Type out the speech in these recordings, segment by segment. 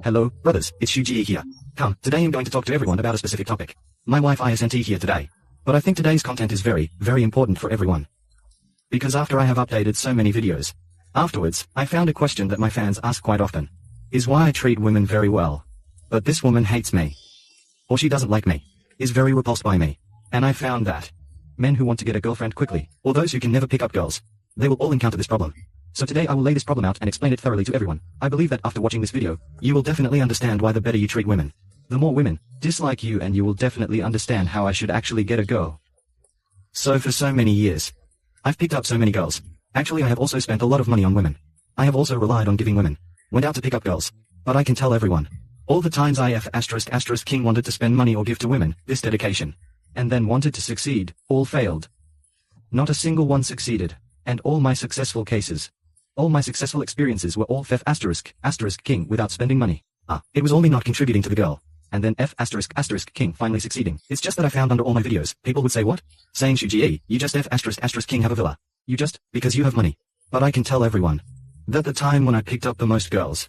Hello, brothers, it's Shuji here. Come, today I'm going to talk to everyone about a specific topic. My wife isn't here today. But I think today's content is very, very important for everyone. Because after I have updated so many videos, afterwards, I found a question that my fans ask quite often. Is why I treat women very well. But this woman hates me. Or she doesn't like me. Is very repulsed by me. And I found that men who want to get a girlfriend quickly, or those who can never pick up girls, they will all encounter this problem. So today I will lay this problem out and explain it thoroughly to everyone. I believe that after watching this video, you will definitely understand why the better you treat women, the more women dislike you, and you will definitely understand how I should actually get a girl. So for so many years, I've picked up so many girls. Actually, I have also spent a lot of money on women. I have also relied on giving women, went out to pick up girls. But I can tell everyone, all the times I ***king wanted to spend money or give to women, this dedication, and then wanted to succeed, all failed. Not a single one succeeded, and all my successful cases, all my successful experiences were all ***king without spending money. It was all me not contributing to the girl, and then ***king finally succeeding. It's just that I found under all my videos, people would say what? Saying Shuji, you just ***king have a villa. You just, because you have money. But I can tell everyone, that the time when I picked up the most girls,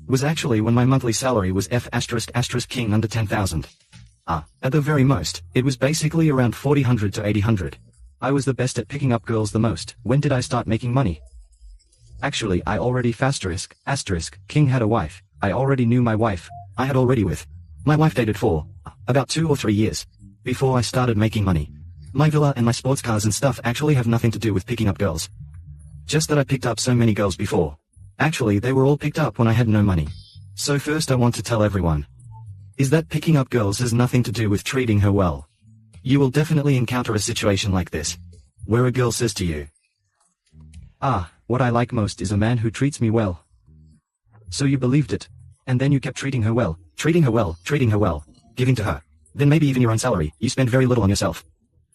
was actually when my monthly salary was ***king under 10,000. At the very most, it was basically around 400 to 800. I was the best at picking up girls the most. When did I start making money? Actually, I already ***king had a wife. I already knew my wife. I had already with my wife dated for about 2 or 3 years before I started making money. My villa and my sports cars and stuff actually have nothing to do with picking up girls. Just that I picked up so many girls before. Actually, they were all picked up when I had no money. So first I want to tell everyone, is that picking up girls has nothing to do with treating her well. You will definitely encounter a situation like this, where a girl says to you, what I like most is a man who treats me well. So you believed it, and then you kept treating her well, giving to her. Then maybe even your own salary, you spend very little on yourself.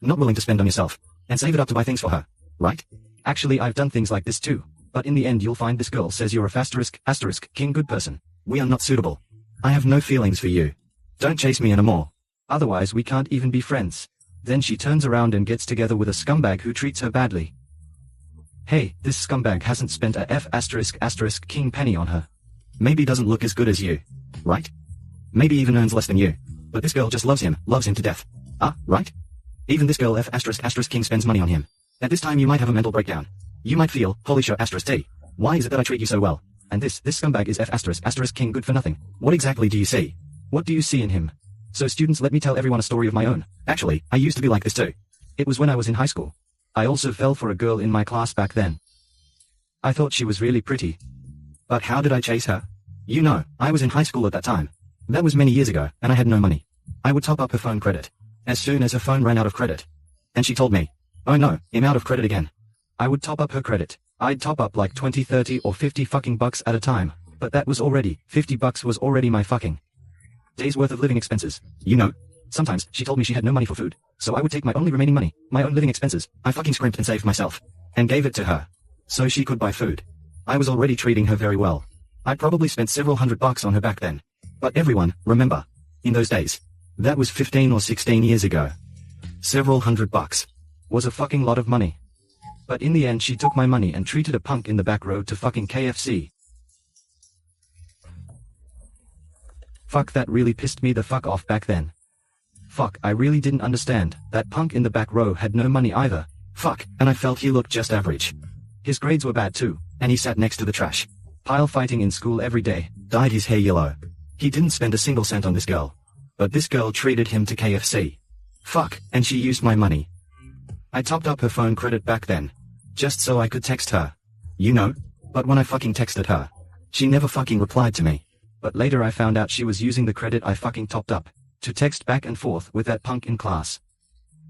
Not willing to spend on yourself, and save it up to buy things for her, right? Actually, I've done things like this too, but in the end you'll find this girl says you're a ***king good person. We are not suitable. I have no feelings for you. Don't chase me anymore. Otherwise we can't even be friends. Then she turns around and gets together with a scumbag who treats her badly. Hey, this scumbag hasn't spent a ***king penny on her. Maybe doesn't look as good as you, right? Maybe even earns less than you. But this girl just loves him to death. Right? Even this girl ***king spends money on him. At this time you might have a mental breakdown. You might feel, holy shit ***t. Why is it that I treat you so well? And this scumbag is ***king good for nothing. What exactly do you see? What do you see in him? So students, let me tell everyone a story of my own. Actually, I used to be like this too. It was when I was in high school. I also fell for a girl in my class back then. I thought she was really pretty. But how did I chase her? You know, I was in high school at that time. That was many years ago, and I had no money. I would top up her phone credit as soon as her phone ran out of credit. And she told me, oh no, I'm out of credit again. I would top up her credit. I'd top up like 20, 30 or 50 fucking bucks at a time. But that was already, 50 bucks was already my fucking day's worth of living expenses. You know, sometimes she told me she had no money for food. So I would take my only remaining money, my own living expenses. I fucking scrimped and saved myself. And gave it to her. So she could buy food. I was already treating her very well. I probably spent several $100 on her back then. But everyone, remember, in those days, that was 15 or 16 years ago. Several $100 was a fucking lot of money. But in the end she took my money and treated a punk in the back road to fucking KFC. Fuck, that really pissed me the fuck off back then. Fuck, I really didn't understand. That punk in the back row had no money either. Fuck, and I felt he looked just average. His grades were bad too, and he sat next to the trash pile fighting in school every day, dyed his hair yellow. He didn't spend a single cent on this girl. But this girl treated him to KFC. Fuck, and she used my money. I topped up her phone credit back then, just so I could text her. You know? But when I fucking texted her, she never fucking replied to me. But later I found out she was using the credit I fucking topped up to text back and forth with that punk in class.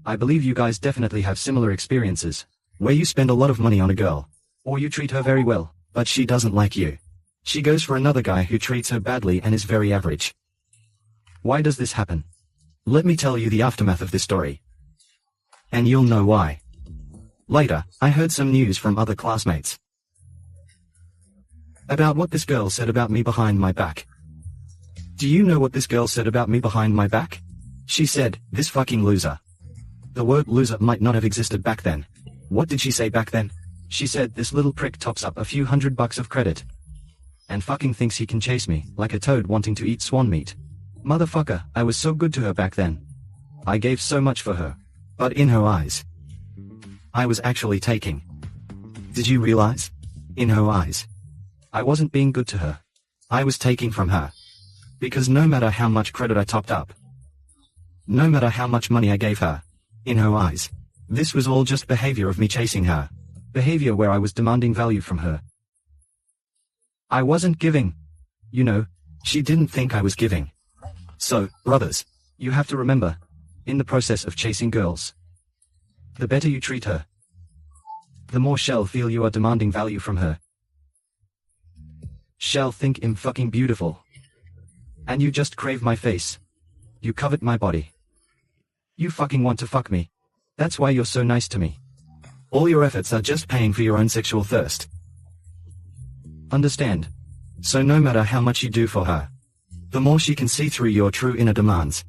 I believe you guys definitely have similar experiences, where you spend a lot of money on a girl, or you treat her very well, but she doesn't like you. She goes for another guy who treats her badly and is very average. Why does this happen? Let me tell you the aftermath of this story. And you'll know why. Later, I heard some news from other classmates about what this girl said about me behind my back. Do you know what this girl said about me behind my back? She said, this fucking loser. The word loser might not have existed back then. What did she say back then? She said this little prick tops up a few $100 of credit And fucking thinks he can chase me, like a toad wanting to eat swan meat. Motherfucker, I was so good to her back then. I gave so much for her. But in her eyes, I was actually taking. Did you realize? In her eyes, I wasn't being good to her. I was taking from her. Because no matter how much credit I topped up, no matter how much money I gave her, in her eyes, this was all just behavior of me chasing her. Behavior where I was demanding value from her. I wasn't giving. You know, she didn't think I was giving. So, brothers, you have to remember, in the process of chasing girls, the better you treat her, the more she'll feel you are demanding value from her. She'll think I'm fucking beautiful. And you just crave my face. You covet my body. You fucking want to fuck me. That's why you're so nice to me. All your efforts are just paying for your own sexual thirst. Understand? So no matter how much you do for her, the more she can see through your true inner demands.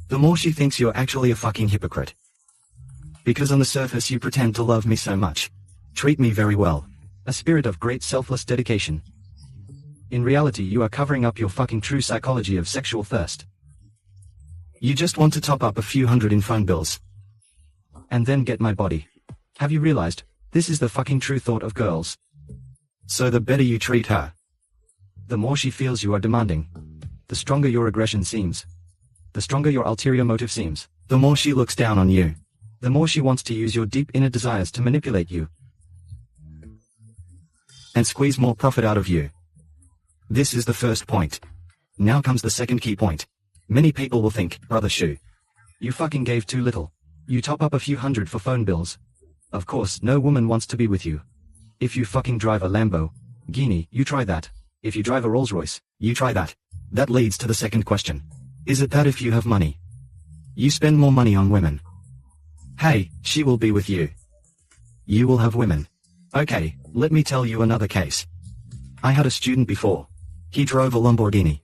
The more she thinks you're actually a fucking hypocrite. Because on the surface you pretend to love me so much. Treat me very well. A spirit of great selfless dedication. In reality you are covering up your fucking true psychology of sexual thirst. You just want to top up a few hundred in phone bills. And then get my body. Have you realized, this is the fucking true thought of girls. So the better you treat her, the more she feels you are demanding. The stronger your aggression seems. The stronger your ulterior motive seems. The more she looks down on you. The more she wants to use your deep inner desires to manipulate you. And squeeze more profit out of you. This is the first point. Now comes the second key point. Many people will think, brother Shu, you fucking gave too little. You top up a few hundred for phone bills. Of course, no woman wants to be with you. If you fucking drive a Lamborghini, you try that. If you drive a Rolls Royce, you try that. That leads to the second question. Is it that if you have money, you spend more money on women? Hey, she will be with you. You will have women. Okay, let me tell you another case. I had a student before. He drove a Lamborghini.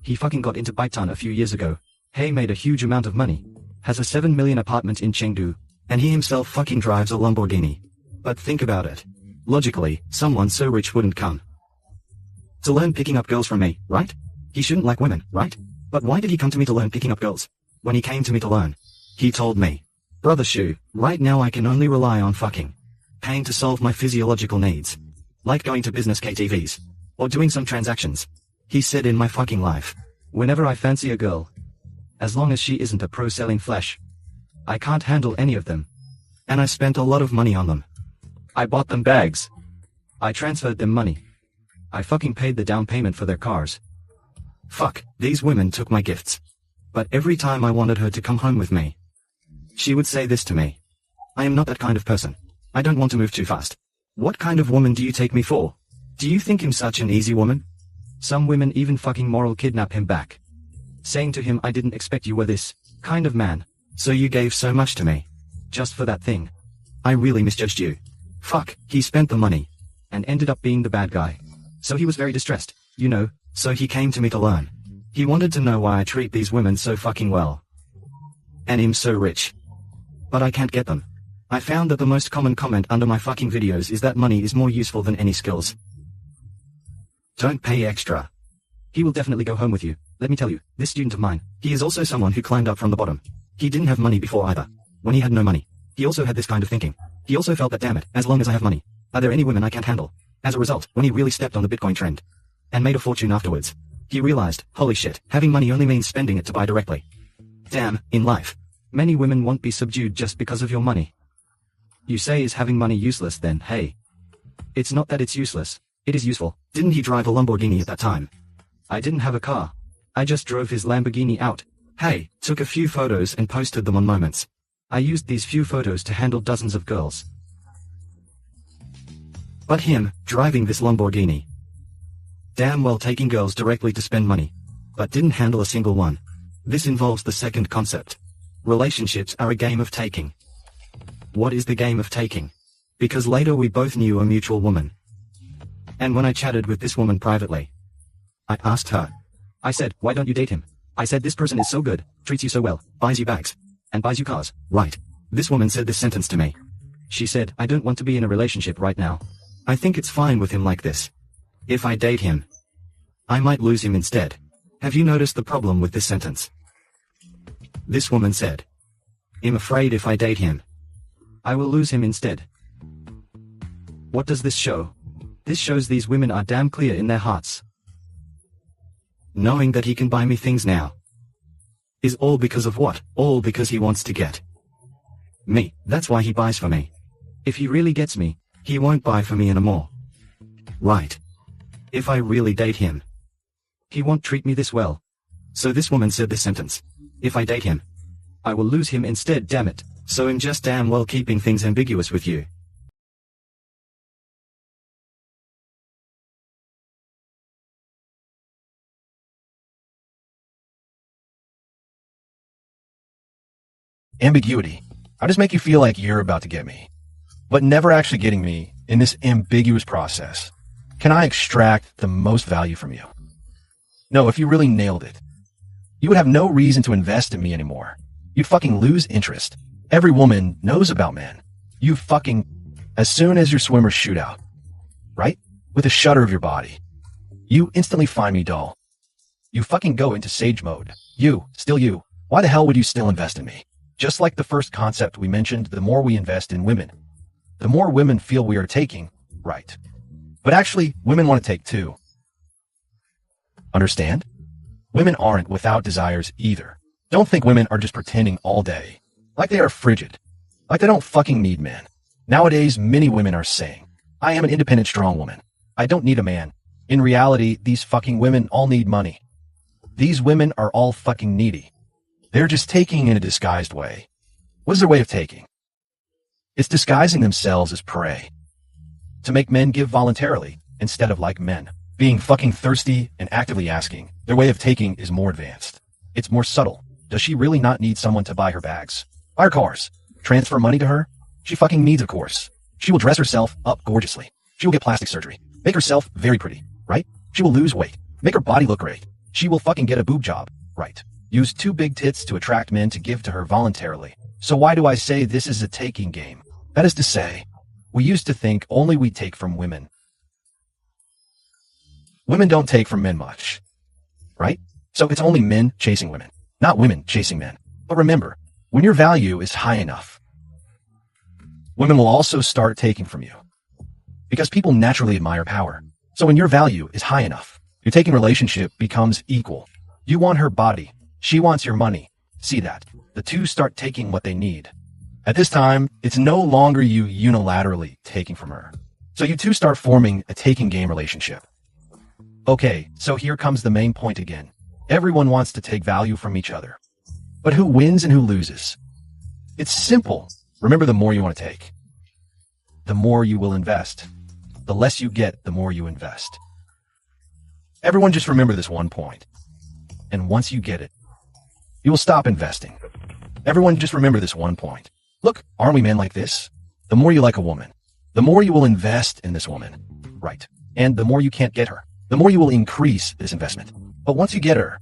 He fucking got into Baitan a few years ago. Hey, made a huge amount of money. Has a 7 million apartment in Chengdu. And he himself fucking drives a Lamborghini. But think about it. Logically, someone so rich wouldn't come to learn picking up girls from me, right? He shouldn't like women, right? But why did he come to me to learn picking up girls? When he came to me to learn, he told me, brother Shu, right now I can only rely on fucking paying to solve my physiological needs. Like going to business KTVs. Or doing some transactions. He said in my fucking life, whenever I fancy a girl, as long as she isn't a pro selling flesh, I can't handle any of them. And I spent a lot of money on them. I bought them bags. I transferred them money. I fucking paid the down payment for their cars. Fuck, these women took my gifts. But every time I wanted her to come home with me, she would say this to me. I am not that kind of person. I don't want to move too fast. What kind of woman do you take me for? Do you think I'm such an easy woman? Some women even fucking moral kidnap him back. Saying to him, I didn't expect you were this kind of man. So you gave so much to me. Just for that thing. I really misjudged you. Fuck, he spent the money. And ended up being the bad guy. So he was very distressed, you know, so he came to me to learn. He wanted to know why I treat these women so fucking well. And I'm so rich. But I can't get them. I found that the most common comment under my fucking videos is that money is more useful than any skills. Don't pay extra. He will definitely go home with you. Let me tell you, this student of mine, he is also someone who climbed up from the bottom. He didn't have money before either. When he had no money, he also had this kind of thinking. He also felt that damn it, as long as I have money, are there any women I can't handle? As a result, when he really stepped on the Bitcoin trend and made a fortune afterwards, he realized, holy shit, having money only means spending it to buy directly. Damn, in life, many women won't be subdued just because of your money. You say is having money useless then, hey. It's not that it's useless. It is useful. Didn't he drive a Lamborghini at that time? I didn't have a car. I just drove his Lamborghini out. Hey, took a few photos and posted them on Moments. I used these few photos to handle dozens of girls. But him, driving this Lamborghini. Damn well taking girls directly to spend money. But didn't handle a single one. This involves the second concept. Relationships are a game of taking. What is the game of taking? Because later we both knew a mutual woman. And when I chatted with this woman privately, I asked her. I said, why don't you date him? I said this person is so good, treats you so well, buys you bags, and buys you cars. Right. This woman said this sentence to me. She said, I don't want to be in a relationship right now. I think it's fine with him like this. If I date him, I might lose him instead. Have you noticed the problem with this sentence? This woman said, I'm afraid if I date him, I will lose him instead. What does this show? This shows these women are damn clear in their hearts. Knowing that he can buy me things now is all because of what? All because he wants to get me. That's why he buys for me. If he really gets me, he won't buy for me anymore. Right. If I really date him, he won't treat me this well. So this woman said this sentence. If I date him, I will lose him instead, damn it. So I'm just damn well keeping things ambiguous with you. Ambiguity. How does make you feel like you're about to get me, but never actually getting me in this ambiguous process? Can I extract the most value from you? No, if you really nailed it, you would have no reason to invest in me anymore. You'd fucking lose interest. Every woman knows about men. You fucking, as soon as your swimmers shoot out, right? With a shudder of your body, you instantly find me dull. You fucking go into sage mode. Still you. Why the hell would you still invest in me? Just like the first concept we mentioned, the more we invest in women, the more women feel we are taking, right? But actually, women want to take too. Understand? Women aren't without desires either. Don't think women are just pretending all day, like they are frigid, like they don't fucking need men. Nowadays, many women are saying, I am an independent, strong woman. I don't need a man. In reality, these fucking women all need money. These women are all fucking needy. They're just taking in a disguised way. What is their way of taking? It's disguising themselves as prey to make men give voluntarily instead of like men, being fucking thirsty and actively asking. Their way of taking is more advanced. It's more subtle. Does she really not need someone to buy her bags, buy her cars, transfer money to her? She fucking needs a course. She will dress herself up gorgeously. She will get plastic surgery, make herself very pretty, right? She will lose weight, make her body look great. She will fucking get a boob job, right? Use 2 big tits to attract men to give to her voluntarily. So why do I say this is a taking game? That is to say, we used to think only we take from women. Women don't take from men much, right? So it's only men chasing women, not women chasing men. But remember, when your value is high enough, women will also start taking from you because people naturally admire power. So when your value is high enough, your taking relationship becomes equal. You want her body. She wants your money. See that? The two start taking what they need. At this time, it's no longer you unilaterally taking from her. So you two start forming a taking game relationship. Okay, so here comes the main point again. Everyone wants to take value from each other. But who wins and who loses? It's simple. Remember, the more you want to take, the more you will invest. The less you get, the more you invest. Everyone just remember this one point. And once you get it, you will stop investing. Everyone just remember this one point. Look, aren't we men like this? The more you like a woman, the more you will invest in this woman. Right. And the more you can't get her, the more you will increase this investment. But once you get her,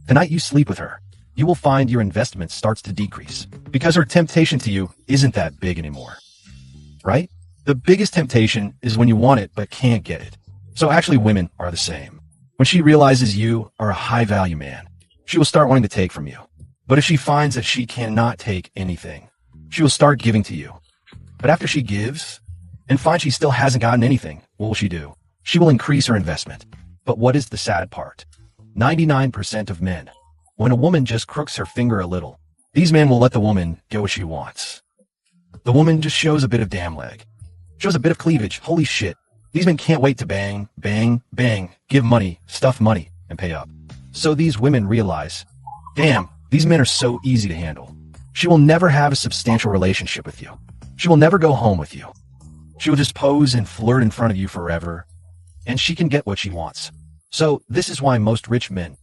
the night you sleep with her, you will find your investment starts to decrease because her temptation to you isn't that big anymore. Right? The biggest temptation is when you want it but can't get it. So actually women are the same. When she realizes you are a high value man, she will start wanting to take from you. But if she finds that she cannot take anything, she will start giving to you. But after she gives and finds she still hasn't gotten anything, what will she do? She will increase her investment. But what is the sad part? 99% of men, when a woman just crooks her finger a little, these men will let the woman get what she wants. The woman just shows a bit of damn leg, shows a bit of cleavage. Holy shit. These men can't wait to bang, bang, bang, give money, stuff money, and pay up. So these women realize, damn, these men are so easy to handle. She will never have a substantial relationship with you. She will never go home with you. She will just pose and flirt in front of you forever, and she can get what she wants. So this is why most rich men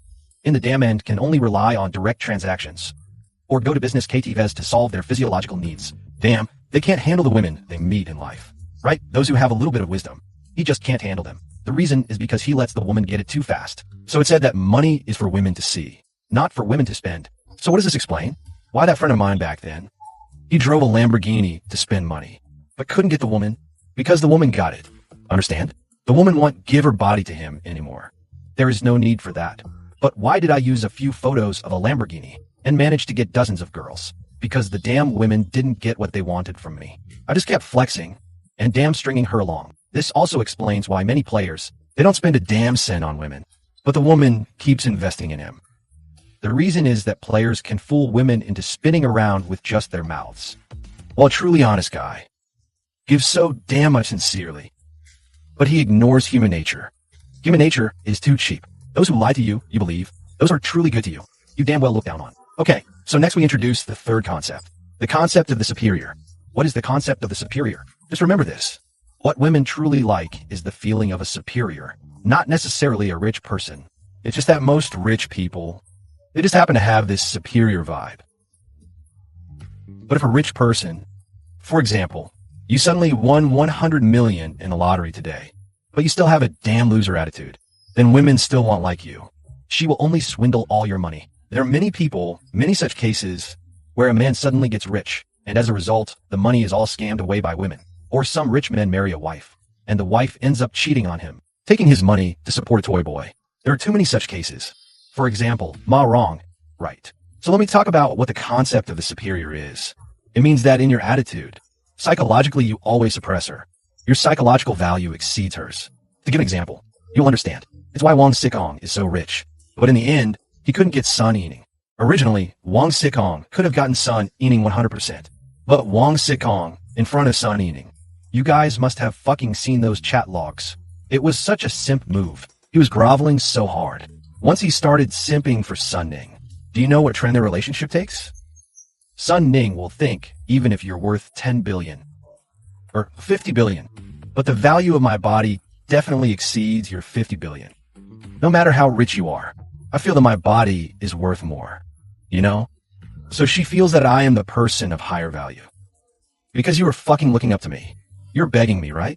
in the damn end can only rely on direct transactions or go to business KTVs to solve their physiological needs. Damn, they can't handle the women they meet in life, right? Those who have a little bit of wisdom. He just can't handle them. The reason is because he lets the woman get it too fast. So it said that money is for women to see, not for women to spend. So what does this explain? Why that friend of mine back then, he drove a Lamborghini to spend money, but couldn't get the woman because the woman got it. Understand? The woman won't give her body to him anymore. There is no need for that. But why did I use a few photos of a Lamborghini and manage to get dozens of girls? Because the damn women didn't get what they wanted from me. I just kept flexing and damn stringing her along. This also explains why many players, they don't spend a damn cent on women, but the woman keeps investing in him. The reason is that players can fool women into spinning around with just their mouths, while a truly honest guy gives so damn much sincerely, but he ignores human nature. Human nature is too cheap. Those who lie to you, you believe, those are truly good to you, you damn well look down on. Okay, so next we introduce the third concept, the concept of the superior. What is the concept of the superior? Just remember this. What women truly like is the feeling of a superior, not necessarily a rich person. It's just that most rich people, they just happen to have this superior vibe. But if a rich person, for example, you suddenly won 100 million in the lottery today, but you still have a damn loser attitude, then women still won't like you. She will only swindle all your money. There are many people, many such cases, where a man suddenly gets rich, and as a result, the money is all scammed away by women. Or some rich men marry a wife, and the wife ends up cheating on him, taking his money to support a toy boy. There are too many such cases. For example, Ma wrong, right. So let me talk about what the concept of the superior is. It means that in your attitude, psychologically you always suppress her. Your psychological value exceeds hers. To give an example, you'll understand. It's why Wang Sikong is so rich. But in the end, he couldn't get Sun eating. Originally, Wang Sikong could have gotten Sun eating 100%. But Wang Sikong in front of Sun eating. You guys must have fucking seen those chat logs. It was such a simp move. He was groveling so hard. Once he started simping for Sun Ning, do you know what trend their relationship takes? Sun Ning will think, even if you're worth 10 billion or 50 billion, but the value of my body definitely exceeds your 50 billion. No matter how rich you are, I feel that my body is worth more, you know? So she feels that I am the person of higher value. Because you are fucking looking up to me. You're begging me, right?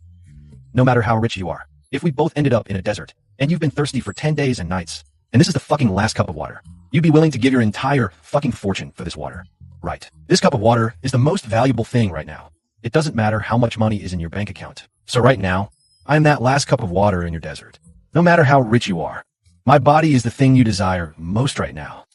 No matter how rich you are. If we both ended up in a desert, and you've been thirsty for 10 days and nights, and this is the fucking last cup of water, you'd be willing to give your entire fucking fortune for this water. Right. This cup of water is the most valuable thing right now. It doesn't matter how much money is in your bank account. So right now, I am that last cup of water in your desert. No matter how rich you are, my body is the thing you desire most right now.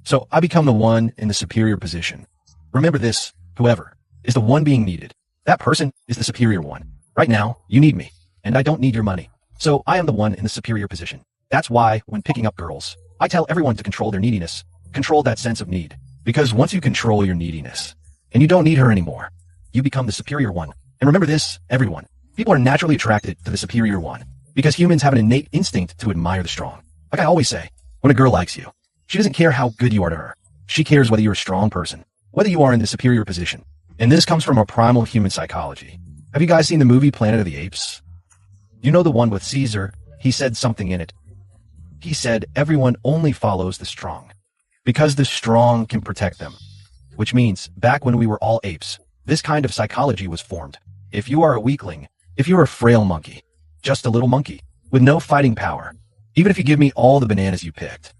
So I become the one in the superior position. Remember this, whoever is the one being needed, that person is the superior one. Right now, you need me, and I don't need your money. So I am the one in the superior position. That's why, when picking up girls, I tell everyone to control their neediness, control that sense of need. Because once you control your neediness, and you don't need her anymore, you become the superior one. And remember this, everyone. People are naturally attracted to the superior one, because humans have an innate instinct to admire the strong. Like I always say, when a girl likes you, she doesn't care how good you are to her. She cares whether you're a strong person, whether you are in the superior position. And this comes from a primal human psychology. Have you guys seen the movie Planet of the Apes? You know the one with Caesar? He said something in it. He said, everyone only follows the strong, because the strong can protect them. Which means, back when we were all apes, this kind of psychology was formed. If you are a weakling, if you're a frail monkey, just a little monkey, with no fighting power, even if you give me all the bananas you picked,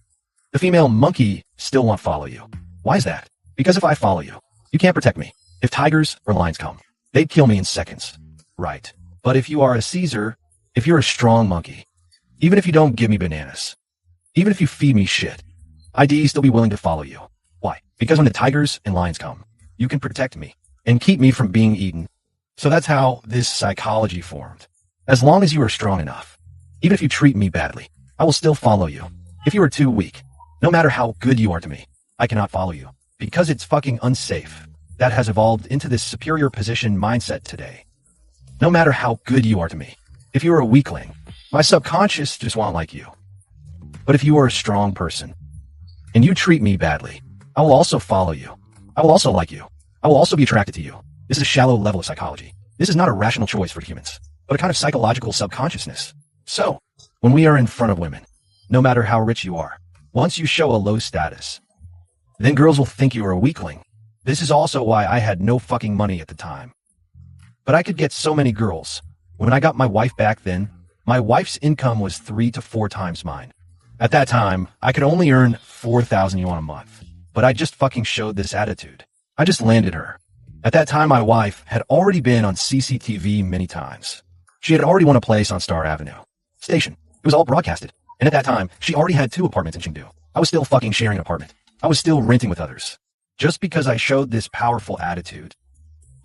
the female monkey still won't follow you. Why is that? Because if I follow you, you can't protect me. If tigers or lions come, they'd kill me in seconds. Right. But if you are a Caesar, if you're a strong monkey, even if you don't give me bananas, even if you feed me shit, I'd still be willing to follow you. Why? Because when the tigers and lions come, you can protect me and keep me from being eaten. So that's how this psychology formed. As long as you are strong enough, even if you treat me badly, I will still follow you. If you are too weak, no matter how good you are to me, I cannot follow you. Because it's fucking unsafe. That has evolved into this superior position mindset today. No matter how good you are to me, if you are a weakling, my subconscious just won't like you. But if you are a strong person, and you treat me badly, I will also follow you. I will also like you. I will also be attracted to you. This is a shallow level of psychology. This is not a rational choice for humans, but a kind of psychological subconsciousness. So, when we are in front of women, no matter how rich you are, once you show a low status, then girls will think you are a weakling. This is also why I had no fucking money at the time. But I could get so many girls. When I got my wife back then, my wife's income was 3 to 4 times mine. At that time, I could only earn 4,000 yuan a month. But I just fucking showed this attitude. I just landed her. At that time, my wife had already been on CCTV many times. She had already won a place on Star Avenue Station. It was all broadcasted. And at that time, she already had 2 apartments in Chengdu. I was still fucking sharing an apartment. I was still renting with others. Just because I showed this powerful attitude.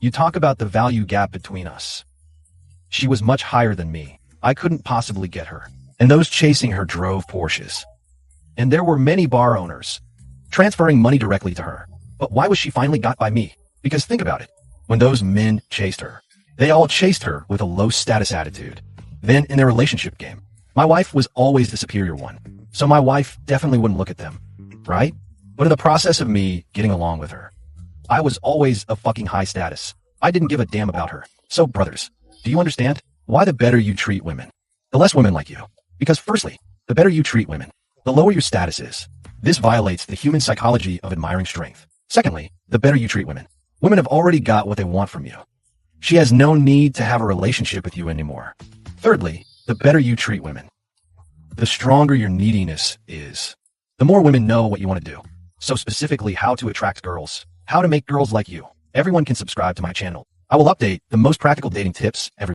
You talk about the value gap between us. She was much higher than me. I couldn't possibly get her. And those chasing her drove Porsches. And there were many bar owners transferring money directly to her. But why was she finally got by me? Because think about it. When those men chased her, they all chased her with a low status attitude. Then in their relationship game, my wife was always the superior one. So my wife definitely wouldn't look at them, right? But in the process of me getting along with her, I was always a fucking high status. I didn't give a damn about her. So brothers, do you understand why the better you treat women, the less women like you? Because firstly, the better you treat women, the lower your status is. This violates the human psychology of admiring strength. Secondly, the better you treat women. Women have already got what they want from you. She has no need to have a relationship with you anymore. Thirdly, the better you treat women, the stronger your neediness is. The more women know what you want to do. So specifically how to attract girls, how to make girls like you. Everyone can subscribe to my channel. I will update the most practical dating tips every